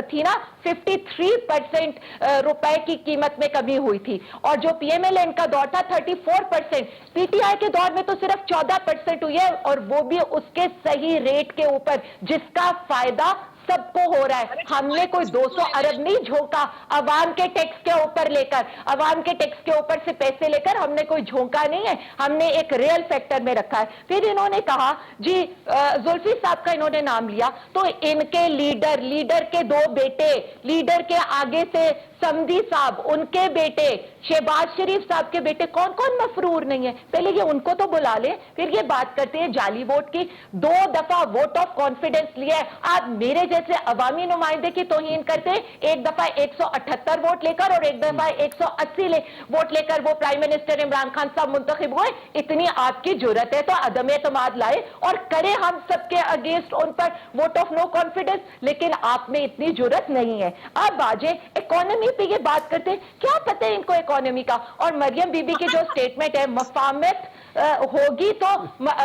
تھی نا, 53% روپے کی قیمت میں کمی ہوئی تھی, اور جو پی ایم ایل ان کا دور تھا 34%. پی ٹی آئی کے دور میں تو صرف 14% ہوئی ہے, اور وہ بھی اس کے صحیح ریٹ کے اوپر, جس کا فائدہ سب کو ہو رہا ہے. ہم نے کوئی 200 ارب نہیں جھونکا عوام کے ٹیکس کے اوپر لے کر, عوام کے ٹیکس کے اوپر سے پیسے لے کر ہم نے کوئی جھونکا نہیں ہے, ہم نے ایک ریئل فیکٹر میں رکھا ہے. پھر انہوں نے کہا جی زلفی صاحب کا انہوں نے نام لیا, تو ان کے لیڈر کے 2 بیٹے لیڈر کے آگے سے समदी साहब, उनके बेटे शहबाज शरीफ साहब के बेटे, कौन कौन मफरूर नहीं है? पहले ये उनको तो बुला ले, फिर ये बात करते हैं जाली वोट की। 2 दफा वोट ऑफ कॉन्फिडेंस लिया है। आप मेरे जैसे अवामी नुमाइंदे की तौहीन करते हैं। एक दफा 178 वोट लेकर और एक दफा 180 वोट लेकर वो प्राइम मिनिस्टर इमरान खान साहब मुंतखब हुए। इतनी आपकी जुर्रत है तो अदम एतमाद लाए और करे हम सबके अगेंस्ट उन पर वोट ऑफ नो कॉन्फिडेंस, लेकिन आप में इतनी जुर्रत नहीं है। अब आजे इकोनॉमी पे ये बात करते हैं, क्या पता है इनको इकोनॉमी का? और मरियम बीबी की जो स्टेटमेंट है, मफाहमत होगी तो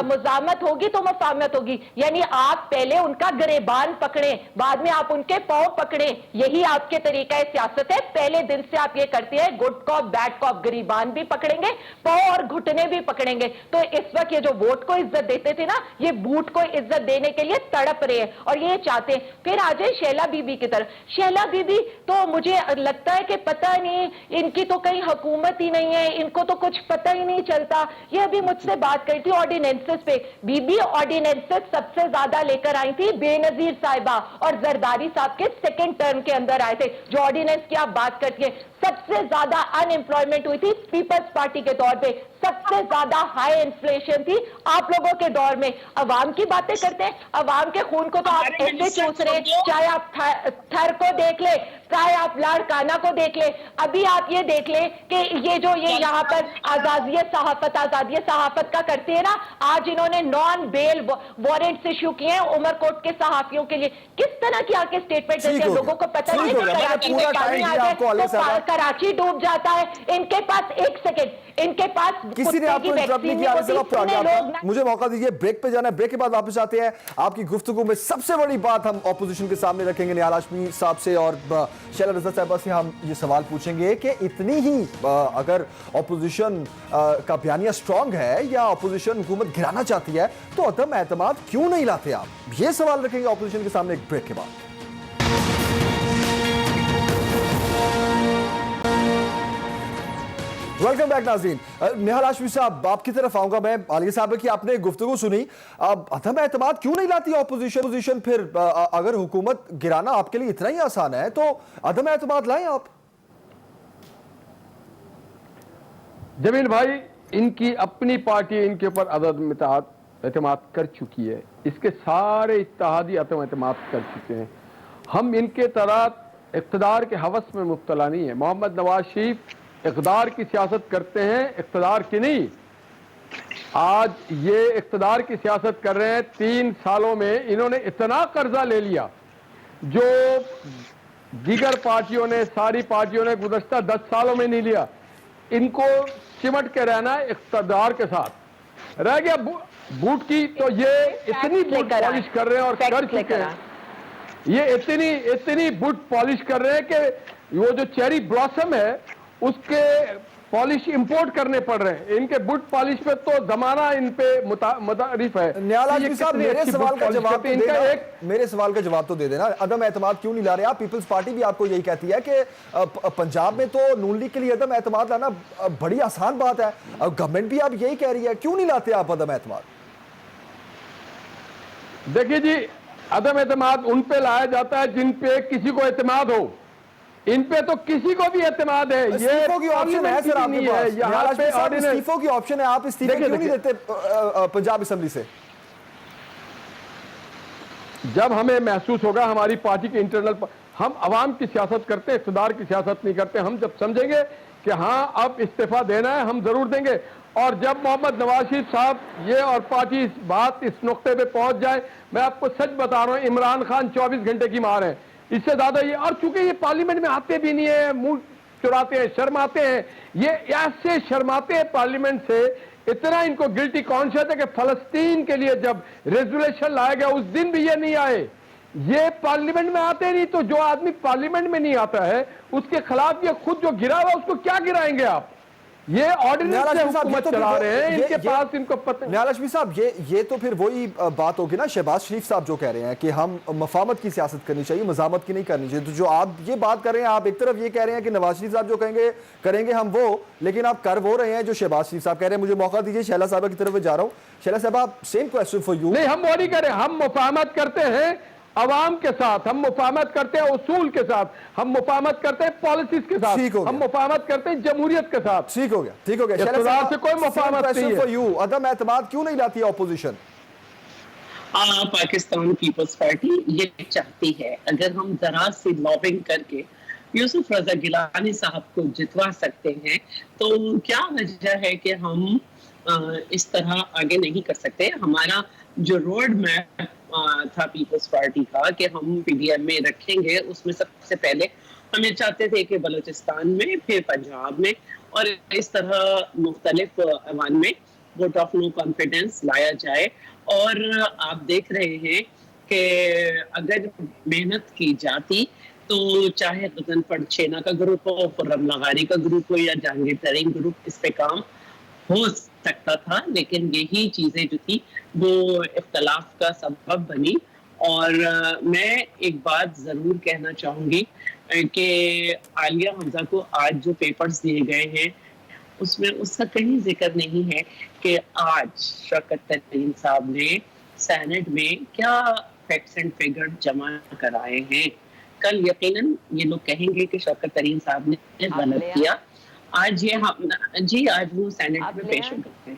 मुजामत होगी तो मफाहमत होगी, यानी आप पहले उनका गिरेबान पकड़े, बाद में आप उनके पांव पकड़े। यही आपके तरीका सियासत है। पहले दिन से आप ये करते हैं, गुड कॉप बैड कॉप, गिरेबान भी पकड़ेंगे, पांव और घुटने भी पकड़ेंगे। तो इस वक्त ये जो वोट को इज्जत देते थे ना, ये बूट को इज्जत देने के लिए तड़प रहे हैं और ये चाहते हैं। फिर आ जाए शैला बीबी की तरफ। शैला बीबी तो मुझे लगता है कि पता नहीं, इनकी तो कहीं हुकूमत ही नहीं है, इनको तो कुछ पता ही नहीं चलता। ये अभी मुझसे बात करी थी ऑर्डिनेंसेस पे। बीबी ऑर्डिनेंसेस सबसे ज्यादा लेकर आई थी बेनजीर साहिबा और जरदारी साहब के सेकंड टर्म के अंदर आए थे। जो ऑर्डिनेंस की आप बात करती है, सबसे ज्यादा अनएम्प्लॉयमेंट हुई थी पीपल्स पार्टी के दौर पे, सबसे ज्यादा हाई इन्फ्लेशन थी आप लोगों के दौर में। अवाम की बातें करते हैं, अवाम के खून को तो आप ऐसे चूस रहे हैं, चाहे आप थर को देख ले, चाहे आप लाड़काना को देख ले। अभी आप ये देख ले कि ये जो ये यहाँ पर आजादी सहाफत का करते हैं ना, आज इन्होंने नॉन बेल वारंट्स इश्यू किए हैं उमरकोट के सहाफियों के लिए। किस तरह की आके स्टेटमेंट देते हैं? लोगों को पता नहीं है कराची में पानी आ जाए तो कराची डूब जाता है। इनके पास एक सेकेंड, इनके पास किसी ने आपको इंटरप्ट नहीं किया। मुझे मौका दीजिए, ब्रेक पे जाना है, ब्रेक के बाद वापस आते हैं। आपकी गुफ्तगू में सबसे बड़ी बात हम ऑपोजिशन के सामने रखेंगे, निहाल हाशमी साहब से और शैला रज़ा साहिबा से हम ये सवाल पूछेंगे कि इतनी ही अगर ऑपोजिशन का बयानिया स्ट्रांग है या ऑपोजिशन हुकूमत गिराना चाहती है तो अदम एतमाद क्यों नहीं लाते आप? ये सवाल रखेंगे ऑपोजिशन के सामने एक ब्रेक के बाद। वेलकम बैक नाज़रीन। निहाल हाशमी साहब, आपकी तरफ आऊंगा मैं। आलिया साहब की आपने गुफ्तगू सुनी, अब अदम एतमाद क्यों नहीं लाती ऑपोजिशन? फिर अगर हुकूमत गिराना आपके लिए इतना ही आसान है तो अदम एतमाद लाएं आप। जमील भाई, इनकी अपनी पार्टी इनके ऊपर अदम एतमाद कर चुकी है, इसके सारे इत्तेहादी अदम एतमाद कर चुके हैं। हम इनके तरह इक़्तिदार के हवस में मुब्तला नहीं है। मोहम्मद नवाज शरीफ इक़्तिदार की सियासत करते हैं, इक़्तिदार की नहीं। आज ये इक़्तिदार की सियासत कर रहे हैं। 3 सालों में इन्होंने इतना कर्जा ले लिया जो दीगर पार्टियों ने, सारी पार्टियों ने गुज़श्ता 10 सालों में नहीं लिया। इनको सिमट के रहना है इक़्तिदार के साथ। रह गया बूट की, तो ये इतनी बूट पॉलिश कर रहे हैं और कर चुके हैं। ये इतनी बूट पॉलिश कर रहे हैं कि वो जो चेरी ब्लॉसम है उसके पॉलिश इंपोर्ट करने पड़ रहे हैं। इनके बुट पॉलिश पे तो जमाना इन पे मुतारिफ है। निहाल हाशमी साहब, मेरे सवाल का जवाब तो दे देना। अदम एतमाद क्यों नहीं ला रहे आप? पीपल्स पार्टी भी आपको यही कहती है कि पंजाब में तो नून लीग के लिए अदम एतमाद लाना बड़ी आसान बात है, और गवर्नमेंट भी आप यही कह रही है, क्यों नहीं लाते आप अदम एतमाद? देखिए जी, अदम एतमाद उन पे लाया जाता है जिन पे किसी को एतमाद हो। इन पे तो किसी को भी एतमाद है। ये की ऑप्शन है सर आपके पास, यहाँ पे इस्तीफों की ऑप्शन है, आप इस्तीफे क्यों नहीं देते पंजाब असेंबली से? जब हमें महसूस होगा हमारी पार्टी के इंटरनल, हम अवाम की सियासत करते हैं, इक़्तिदार की सियासत नहीं करते। हम जब समझेंगे कि हाँ अब इस्तीफा देना है, हम जरूर देंगे। और जब मोहम्मद नवाज शरीफ साहब ये और पार्टी इस बात इस नुक्ते पे पहुंच जाए, मैं आपको सच बता रहा हूँ, इमरान खान 24 घंटे की मार है, इससे ज्यादा ये। और चूंकि ये पार्लियामेंट में आते भी नहीं है, मुंह चुराते हैं, शर्माते हैं, ये ऐसे शर्माते हैं पार्लियामेंट से, इतना इनको गिल्टी कॉन्शियस है कि फलस्तीन के लिए जब रेजोल्यूशन लाया गया उस दिन भी ये नहीं आए। ये पार्लियामेंट में आते नहीं, तो जो आदमी पार्लियामेंट में नहीं आता है उसके खिलाफ ये खुद जो गिरा हुआ उसको क्या गिराएंगे आप? ये ऑर्डिनेंस से हुकूमत चला रहे हैं, इनके पास इनको पता। निहाल हाशमी साहब, ये तो फिर वही बात होगी ना, शहबाज शरीफ साहब जो कह रहे हैं कि हम मफामत की सियासत करनी चाहिए, मजामत की नहीं करनी चाहिए। तो जो आप ये बात कर रहे हैं, आप एक तरफ ये कह रहे हैं कि नवाज शरीफ साहब जो कहेंगे करेंगे हम वो, लेकिन आप कर वो रहे हैं जो शहबाज शरीफ साहब कह रहे हैं। मुझे मौका दीजिए, शैला साहबा की तरफ जा रहा हूँ। शैला साहब, सेम क्वेश्चन फॉर यू। नहीं, हम वो नहीं करें, हम मफामत करते हैं عوام کے ساتھ، ہم مفاہمت کرتے ہیں اصول کے ساتھ، ہم مفاہمت کرتے ہیں پالیسیز کے ساتھ، ہم مفاہمت کرتے ہیں جمہوریت کے ساتھ. ٹھیک ہو گیا اقتدار سے کوئی مفاہمت نہیں ہے. عدم اعتماد کیوں نہیں لاتی اپوزیشن؟ پاکستان پیپلز پارٹی یہ چاہتی ہے اگر ہم ذرا سی لابنگ کر کے یوسف رضا گیلانی صاحب کو جتوا سکتے ہیں تو کیا وجہ ہے کہ ہم اس طرح آگے نہیں کر سکتے. ہمارا جو روڈ میپ تھا پیپلز پارٹی کا کہ ہم پی ڈی ایم میں رکھیں گے، اس میں سب سے پہلے ہم یہ چاہتے تھے کہ بلوچستان میں، پھر پنجاب میں اور اس طرح مختلف ایوان میں ووٹ آف نو کانفیڈنس لایا جائے. اور آپ دیکھ رہے ہیں کہ اگر محنت کی جاتی تو چاہے غضنفر چھینا کا گروپ ہو، خرم لغاری کا گروپ ہو یا جہانگیر ترین گروپ، اس پہ کام ہو سکتا تھا. لیکن یہی چیزیں جو تھی وہ اختلاف کا سبب بنی. اور میں ایک بات ضرور کہنا چاہوں گی کہ عالیہ حمزہ کو آج جو پیپرز دیے گئے ہیں اس میں اس کا کہیں ذکر نہیں ہے کہ آج شوکت ترین صاحب نے سینٹ میں کیا فیکٹس اینڈ فگر جمع کرائے ہیں. کل یقیناً یہ لوگ کہیں گے کہ شوکت ترین صاحب نے غلط کیا. آج یہ آج وہ سینٹ میں پیش ہو گئے.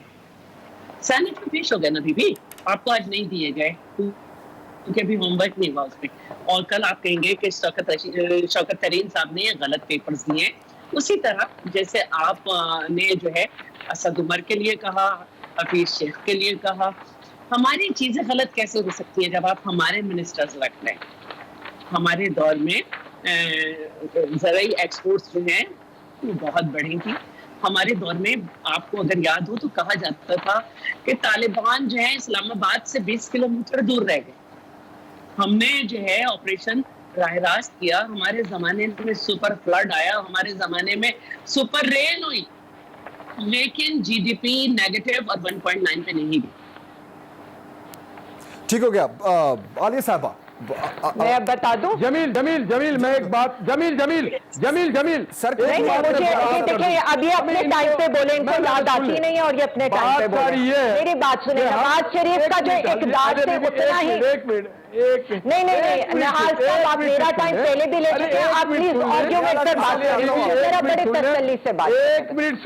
سینٹ میں پیش ہو گئے نا بھی آپ کو آج نہیں دیے گئے کیونکہ ابھی ہوم ورک نہیں ہوا اس میں. اور کل آپ کہیں گے کہ شوکت ترین صاحب نے غلط پیپرز دیے. اسی طرح جیسے آپ نے جو ہے اسد عمر کے لیے کہا، حفیظ شیخ کے لیے کہا، ہماری چیزیں غلط کیسے ہو سکتی ہیں جب آپ ہمارے منسٹرز رکھ لیں. ہمارے دور میں زرعی ایکسپورٹس جو ہیں وہ بہت بڑھی تھی. ہمارے دور میں آپ کو اگر یاد ہو تو کہا جاتا تھا کہ طالبان جو ہے اسلام آباد سے 20 کلومیٹر دور رہ گئے. ہم نے جو ہے آپریشن راہ راست کیا. ہمارے زمانے میں سپر فلڈ آیا، ہمارے زمانے میں سپر رین ہوئی، لیکن جی ڈی پی نیگیٹو اور 1.9 پہ نہیں گئی. ٹھیک ہو گیا. عالیہ صاحبہ میں اب بتا دوں. جمیل میں ایک بات جمیل سر مجھے دیکھیں اب یہ اپنے ٹائم پہ بولے، ان کو یاد آتی نہیں ہے اور یہ اپنے ٹائم پہ بولے. میری بات سنیں، نواز شریف کا جو اقدار سے اتنا ہی نہیں نہال صاحب آپ میرا ٹائم پہلے بھی لے چکے ہیں. آپ پلیز آرگیومنٹ پر بات کریں، میرا بڑے تسلی سے بات. ایک منٹ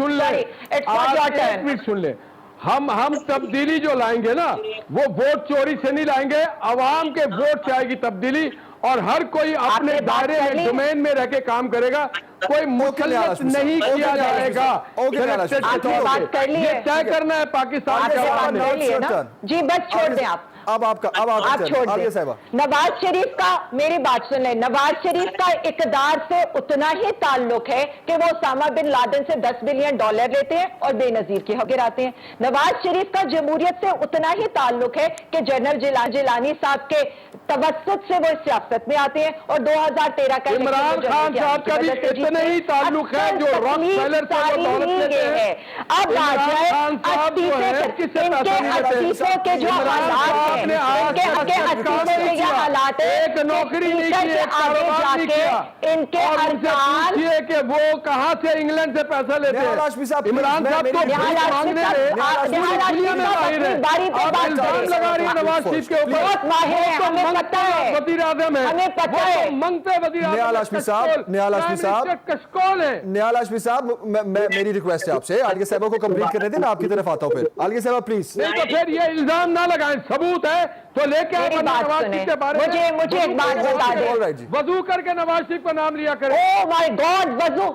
سن لیں. ہم تبدیلی جو لائیں گے نا وہ ووٹ چوری سے نہیں لائیں گے. عوام کے ووٹ سے آئے گی تبدیلی اور ہر کوئی اپنے دائرے میں ڈومین میں رہ کے کام کرے گا. کوئی مخالفت نہیں کیا جائے گا. یہ طے کرنا ہے پاکستان کے عوام نے. جی بس چھوڑ دیں آپ. اب آپ چھوڑ دیں. نواز شریف کا میری بات سن لیں. نواز شریف کا اقتدار سے اتنا ہی تعلق ہے کہ وہ اسامہ بن لادن سے $10 بلین لیتے ہیں اور بے نظیر کے حق گراتے ہیں. نواز شریف کا جمہوریت سے اتنا ہی تعلق ہے کہ جنرل جیلانی صاحب کے توسط سے وہ سیاست میں آتے ہیں اور 2013 کا عمران خان صاحب کا بھی اتنا ہی تعلق ہے جو راک فیلر سے وہ دولت لیتے ہیں. اب آ جائے استعفوں کے جو حالات ہیں، ایک نوکری نہیں کی، ایک کاروبار نہیں کیا. ان کے ارکان کہ وہ کہاں سے انگلینڈ سے پیسہ لیتے ہیں. عمران صاحب کو مانگنے میں دنیا میں ماہر ہے. آپ الزام لگا رہی ہیں نواز شریف کے اوپر. بہت ماہر ہے، ہمیں پتہ ہے، وزیر اعظم ہے، ہمیں پتہ ہے. منگتے وزیر اعظم نیال ہاشمی صاحب کشکول ہے. نیال ہاشمی صاحب میری ریکویسٹ ہے آپ سے، عالیہ صاحبہ کو کمپلیٹ کرنے دیں، میں آپ کی طرف آتا ہوں. پھر عالیہ صاحبہ پلیز. نہیں تو پھر یہ الزام نہ لگائیں، ثبوت ہے تو لے کے آئے. نواز شریف کے بارے میں مجھے ایک بات بتا دیں. وضو کر کے نواز شریف کا نام لیا کریں. او مائی گاڈ، وضو.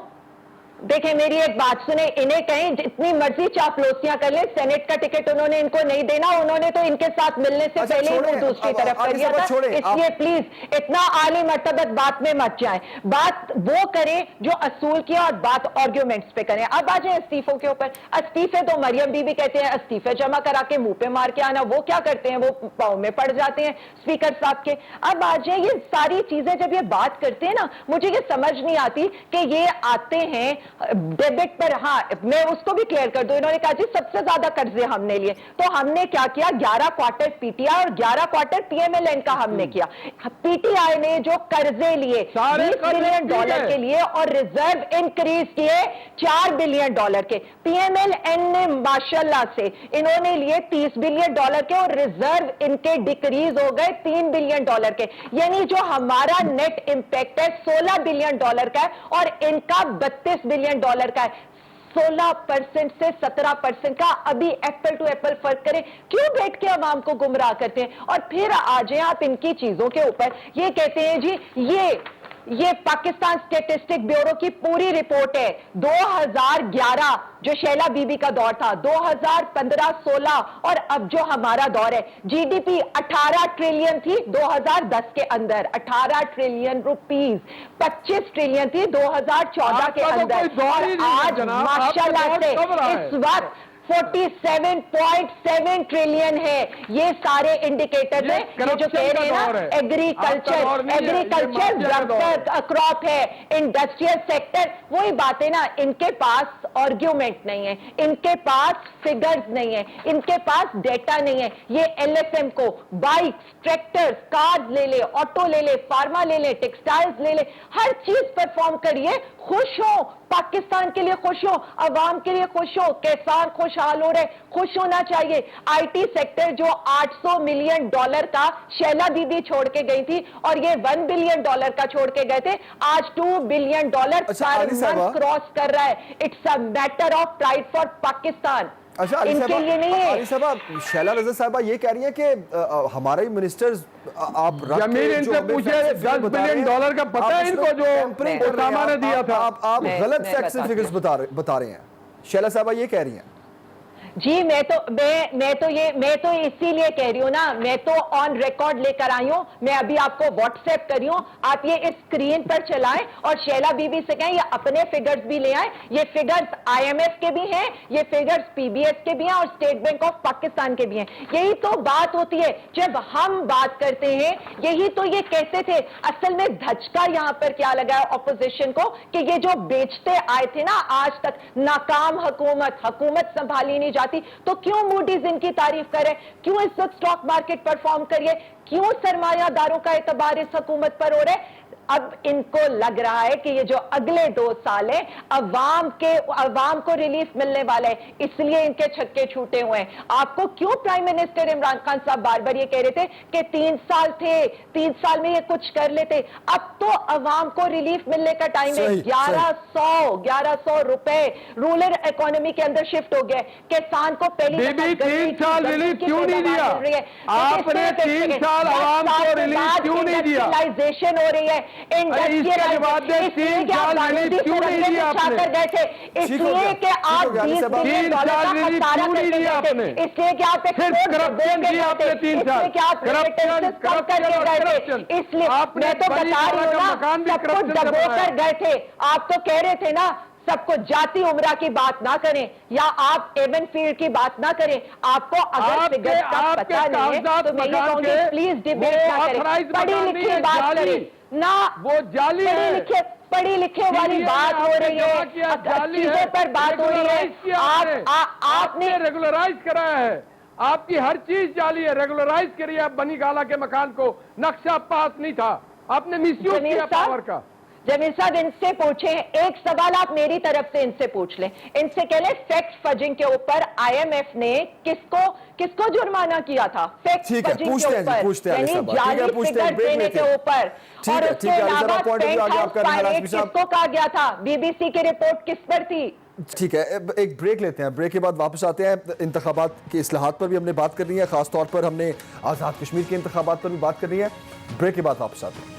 دیکھیں میری ایک بات سنیں، انہیں کہیں جتنی مرضی چاپلوسیاں کر لیں، سینٹ کا ٹکٹ انہوں نے ان کو نہیں دینا. انہوں نے تو ان کے ساتھ ملنے سے پہلے ہی وہ دوسری طرف کر دیا تھا. اس لیے پلیز اتنا عالی مرتبت بات میں مت جائیں. بات وہ کریں جو اصول کیا اور بات آرگیومنٹس پہ کریں. اب آ جائیں استعفوں کے اوپر. استعفے تو مریم بی بھی کہتے ہیں استعفے جمع کرا کے منہ پہ مار کے آنا. وہ کیا کرتے ہیں، وہ پاؤں میں پڑ جاتے ہیں اسپیکر صاحب کے. اب آ جائیں یہ ساری چیزیں جب یہ بات کرتے ہیں نا، مجھے یہ سمجھ نہیں آتی کہ یہ آتے ہیں डेबिट पर, हाँ मैं उसको भी क्लियर कर दूं, इन्होंने कहा जी सबसे ज्यादा कर्जे हमने लिए, तो हमने क्या किया, 11 क्वार्टर पीटीआई और 11 क्वार्टर पीएमएलएन का हमने किया। पीटीआई ने जो कर्जे लिए $20 बिलियन के लिए और रिजर्व इंक्रीज किए $4 बिलियन के, पीएमएलएन ने माशाल्लाह से इन्होंने लिए $30 बिलियन के और रिजर्व इनके डिक्रीज हो गए $3 बिलियन के, यानी जो हमारा नेट इंपैक्ट है $16 बिलियन का है और इनका $32 बिलियन का है। 16% से 17% का अभी एप्पल टू एप्पल फर्क करें, क्यों बैठ के अवाम को गुमराह करते हैं? और फिर आ जाए आप इनकी चीजों के ऊपर, ये कहते हैं जी ये पाकिस्तान स्टैटिस्टिक ब्यूरो की पूरी रिपोर्ट है, 2011 जो शैला बीबी का दौर था, 2015-16 और अब जो हमारा दौर है, जीडीपी 18 ट्रिलियन थी 2010 के अंदर, 18 ट्रिलियन रुपीस, 25 ट्रिलियन थी 2014 के अंदर, और आज माशाल्लाह से इस वक्त 47.7 ट्रिलियन है। ये सारे इंडिकेटर है, ये जो कह रहे हैं ना, एग्रीकल्चर क्रॉप है, इंडस्ट्रियल सेक्टर, वही बात है ना, इनके पास आर्ग्यूमेंट नहीं है, इनके पास फिगर्स नहीं है, इनके पास डेटा नहीं है। ये एलएसएम को बाइक्स, ट्रैक्टर्स, कार्स ले ले, ऑटो ले ले, फार्मा ले ले, टेक्सटाइल्स ले ले, हर चीज परफॉर्म करिए, खुश हो, पाकिस्तान के लिए खुश हो, अवाम के लिए खुश हो, किसान खुशहाल हो रहे, खुश होना चाहिए। आईटी सेक्टर जो $800 मिलियन का शैला दीदी छोड़ के गई थी और ये $1 बिलियन का छोड़ के गए थे, आज $2 बिलियन क्रॉस कर रहा है। It's a matter of pride for Pakistan. अच्छा, इनके लिए नहीं है। अली साहबा, शैला रज़ा साहबा ये कह रही है कि हमारे मिनिस्टर्स आप जमीन इनसे पूछे $10 बिलियन का पता है इनको जो ओसामा ने दिया था। आप गलत फैक्ट्स एंड फिगर्स बता रहे हैं। शैला साहबा ये कह रही हैं जी, मैं तो इसीलिए कह रही हूँ ना, मैं तो ऑन रिकॉर्ड लेकर आई हूँ, मैं अभी आपको व्हाट्सएप कर रही हूँ, आप ये इस स्क्रीन पर चलाएं और शैला बीबी से कहें ये अपने फिगर्स भी ले आए। ये फिगर्स आईएमएफ के भी हैं, ये फिगर्स पीबीएस के भी हैं और स्टेट बैंक ऑफ पाकिस्तान के भी हैं। यही तो बात होती है जब हम बात करते हैं, यही तो ये कहते थे। असल में धचका यहाँ पर क्या लगा है ऑपोजिशन को कि ये जो बेचते आए थे ना आज तक, नाकाम हुकूमत संभाली नहीं, तो क्यों मूडीज इनकी तारीफ करे, क्यों इस वक्त स्टॉक मार्केट परफॉर्म करिए, क्यों सरमायादारों का एतबार इस हुकूमत पर हो रहा है? अब इनको लग रहा है कि ये जो अगले 2 साल है अवाम को रिलीफ मिलने वाला है, इसलिए इनके छक्के छूटे हुए हैं। आपको क्यों प्राइम मिनिस्टर इमरान खान साहब बार बार ये कह रहे थे कि 3 साल थे, 3 साल में ये कुछ कर लेते? अब तो अवाम को रिलीफ मिलने का टाइम है। 1100 रुपए रूरल इकोनॉमी के अंदर शिफ्ट हो गया। किसान को पहली 3 साल रिलीफ क्यों नहीं दिया? आपने 3 साल अवाम को रिलीफ क्यों नहीं दिया? इंडस्ट्रियलाइजेशन हो रही है, गए थे, इसलिए कि आप $20 बिलियन का खसारा करके गए थे, इसलिए कि आप इसलिए मैं तो बता रही हूँ ना, सब कुछ दबो कर गए थे। आप तो कह रहे थे ना सबको जाति उम्रा की बात ना करें या आप एवन फील्ड की बात ना करें। आपको अगर फिगर का पता नहीं है तो मैं ये कहूंगी प्लीज डिबेट ना करें, पढ़ी लिखी बात करें ना, वो जाली पढ़ी लिखे वाली बात हो रही है, चीजों पर बात हो रही है। आपने रेगुलराइज कराया है, आपकी हर चीज जाली है, रेगुलराइज करिए। आप बनी गाला के मकान को नक्शा पास नहीं था, आपने मिसयूज किया पावर का। जमीर साहब इनसे पूछे, एक सवाल आप मेरी तरफ से इनसे पूछ लें, इनसे कह लें फैक्ट फजिंग के ऊपर आईएमएफ ने किसको जुर्माना किया था? फैक्ट फजिंग के ऊपर, यानी जाली फिगर देने के ऊपर। और उसके अलावा किसको कहा गया था? बीबीसी की रिपोर्ट किस पर थी? ठीक है, एक ब्रेक लेते हैं, ब्रेक के बाद वापस आते हैं। इंतखाबात के इस्लाहात पर भी हमने बात करनी है, खासतौर पर हमने आज़ाद कश्मीर के इंतखाबात पर भी बात करनी है। ब्रेक के बाद वापस आते हैं।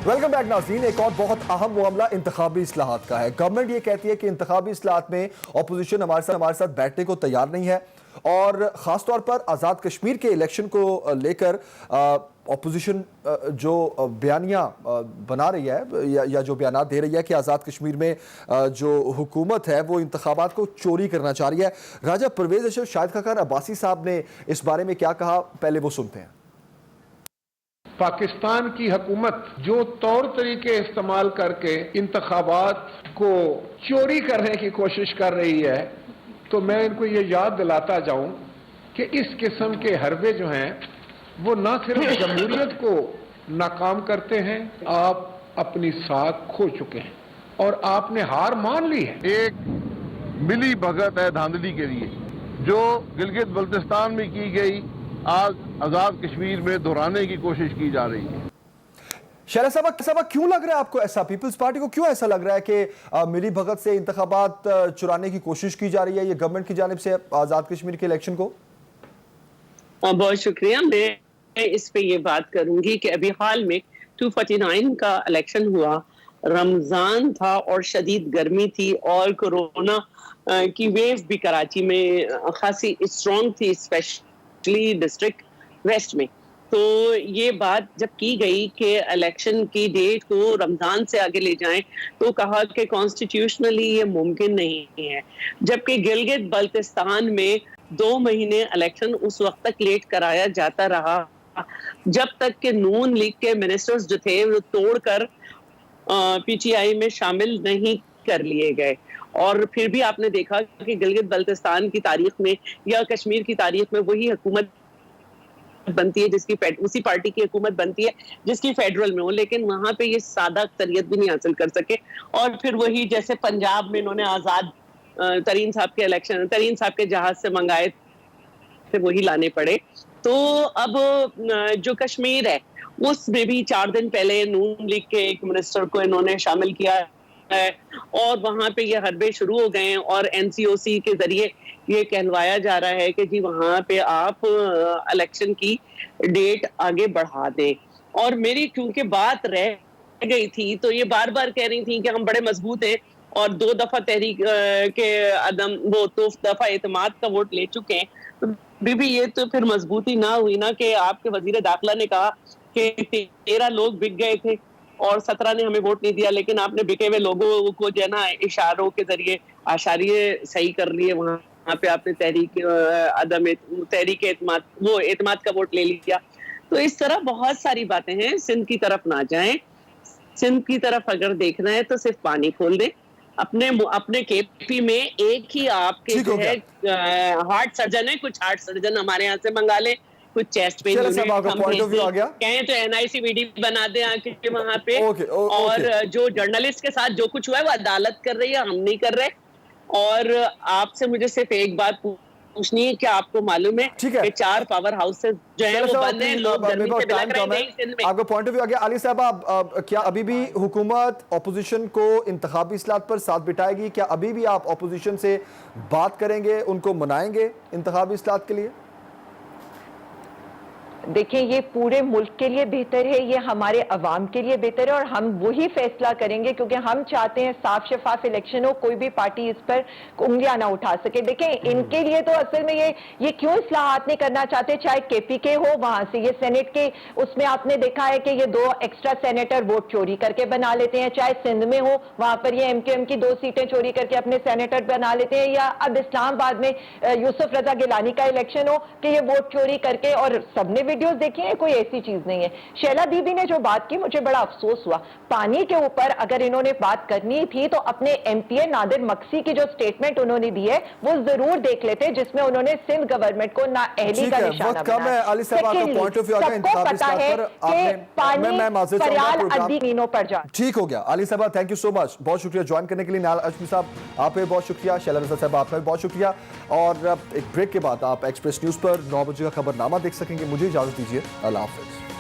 वेलकम बैक नाज़रीन। एक और बहुत अहम मामला इंतखाबी इस्लाहात का है। गवर्नमेंट ये कहती है कि इंतखाबी इस्लाहात में अपोजिशन हमारे साथ बैठने को तैयार नहीं है और ख़ासतौर पर आज़ाद कश्मीर के इलेक्शन को लेकर अपोजिशन जो बयानियाँ बना रही है या जो बयान दे रही है कि आज़ाद कश्मीर में जो हुकूमत है वो इंतखाबात को चोरी करना चाह रही है। राजा परवेज़ अशरफ शाहिद खान अब्बासी साहब ने इस बारे में क्या कहा, पहले वो सुनते हैं। पाकिस्तान की हुकूमत जो तौर तरीके इस्तेमाल करके इंतखाबात को चोरी करने की कोशिश कर रही है, तो मैं इनको ये याद दिलाता जाऊं कि इस किस्म के हरबे जो हैं वो न सिर्फ जमहूरियत को नाकाम करते हैं, आप अपनी साख खो चुके हैं और आपने हार मान ली है। एक मिली भगत है धांधली के लिए जो गिलगित बल्तिस्तान में की गई आज आजाद कश्मीर में दोहराने की कोशिश की जा रही है। शैला साहब, क्यों लग रहा है आपको ऐसा, पीपल्स पार्टी को क्यों ऐसा लग रहा है कि मिली भगत से इंतखाबात चुराने की कोशिश की जा रही है ये गवर्नमेंट की जानिब से आजाद कश्मीर के इलेक्शन को? बहुत शुक्रिया। मैं इस पे ये बात करूंगी कि अभी हाल में 249 का इलेक्शन हुआ, रमजान था और शदीद गर्मी थी और कोरोना की वेव भी कराची में खासी स्ट्रॉन्ग थी, स्पेशली डिस्ट्रिक्ट वेस्ट में। तो ये बात जब की गई कि इलेक्शन की डेट को रमजान से आगे ले जाएं, तो कहा कि कॉन्स्टिट्यूशनली ये मुमकिन नहीं है, जबकि गिलगित बल्तिस्तान में 2 महीने इलेक्शन उस वक्त तक लेट कराया जाता रहा जब तक कि नून लीग के मिनिस्टर्स जो थे वो तोड़कर पीटीआई में शामिल नहीं कर लिए गए। और फिर भी आपने देखा कि गिलगित बल्तिस्तान की तारीख में या कश्मीर की तारीख में वही हुकूमत बनती है जिसकी उसी पार्टी की हुकूमत बनती है जिसकी फेडरल में हो, लेकिन वहां पे ये सादा अक्सरियत भी नहीं हासिल कर सके। और फिर वही जैसे पंजाब में इन्होंने आजाद तरीन साहब के इलेक्शन तरीन साहब के जहाज से मंगाए थे, वही लाने पड़े। तो अब जो कश्मीर है उसमें भी 4 दिन पहले नून लीग के एक मिनिस्टर को इन्होंने शामिल किया है और वहां पे ये हरबे शुरू हो गए हैं और एनसीओसी के जरिए ये कहलवाया जा रहा है कि जी वहां पे आप इलेक्शन की डेट आगे बढ़ा दें। और मेरी क्योंकि बात रह गई थी तो ये बार बार कह रही थी कि हम बड़े मजबूत हैं और 2 दफा तहरीक के अदम वो 2 दफा एतमाद का वोट ले चुके हैं। तो बीबी ये तो फिर मजबूती ना हुई ना कि आपके वजीर दाखिला ने कहा कि 13 लोग बिक गए थे और 17 ने हमें वोट नहीं दिया, लेकिन आपने बिके हुए लोगों को जो है ना इशारों के जरिए आशारिये सही कर लिए, वहां पे आपने तहरीक एतमाद का वोट ले लिया। तो इस तरह बहुत सारी बातें हैं। सिंध की तरफ ना जाएं, सिंध की तरफ अगर देखना है तो सिर्फ पानी खोल दें। अपने केपी में एक ही आपके जो है हार्ट सर्जन है, कुछ हार्ट सर्जन हमारे यहाँ से मंगा लें, कुछ चेस्ट पेन कहें तो एनआईसीवीडी बना दें आके वहां पे। और जो जर्नलिस्ट के साथ जो कुछ हुआ है वो अदालत कर रही है, हम नहीं कर रहे। और आपसे मुझे सिर्फ एक बात पूछनी है, क्या आपको मालूम है कि 4 पावर हाउसेस जो है वो बंद हैं, लोग गर्मी से बिलख रहे हैं सिंध में। आपका पॉइंट ऑफ व्यू आ गया। अली साहब, आप क्या अभी भी हुकूमत ऑपोजिशन को इंतखाबी इस्लाहत पर साथ बिठाएगी? क्या अभी भी आप ऑपोजिशन से बात करेंगे, उनको मनाएंगे इंतखाबी इस्लाहत के लिए? देखिए, ये पूरे मुल्क के लिए बेहतर है, ये हमारे अवाम के लिए बेहतर है और हम वही फैसला करेंगे क्योंकि हम चाहते हैं साफ शफाफ इलेक्शन हो, कोई भी पार्टी इस पर उंगलियां ना उठा सके। देखें, इनके लिए तो असल में ये क्यों इस्लाहात नहीं करना चाहते, चाहे केपीके हो वहां से, ये सेनेट के उसमें आपने देखा है कि ये 2 एक्स्ट्रा सेनेटर वोट चोरी करके बना लेते हैं, चाहे सिंध में हो वहां पर ये एमक्यूएम की 2 सीटें चोरी करके अपने सेनेटर बना लेते हैं, या अब इस्लामाबाद में यूसुफ रजा गिलानी का इलेक्शन हो कि ये वोट चोरी करके, और सबने वीडियोस देखिए, कोई ऐसी चीज नहीं है। शैला दीदी ने जो बात की मुझे बड़ा अफसोस हुआ, पानी के ऊपर अगर इन्होंने बात करनी थी तो अपने एमपीए नादिर मक्सी की जो स्टेटमेंट उन्होंने दी है वो जरूर देख लेते, जिसमें उन्होंने सिंध गवर्नमेंट को नाअहली का निशाना बनाया। सबको पता है कि पानी फरियाल अद्दी मीनों पर जा। ठीक हो गया अली साहब, थैंक यू सो मच, बहुत शुक्रिया ज्वाइन करने के लिए। नाल अशमी साहब आप भी बहुत शुक्रिया, शैला रजा साहब आपका भी बहुत शुक्रिया। और एक ब्रेक के बाद आप एक्सप्रेस न्यूज पर 9 बजे का खबरनामा देख सकेंगे। मुझे इजाजत दीजिए, अल्लाह हाफिज।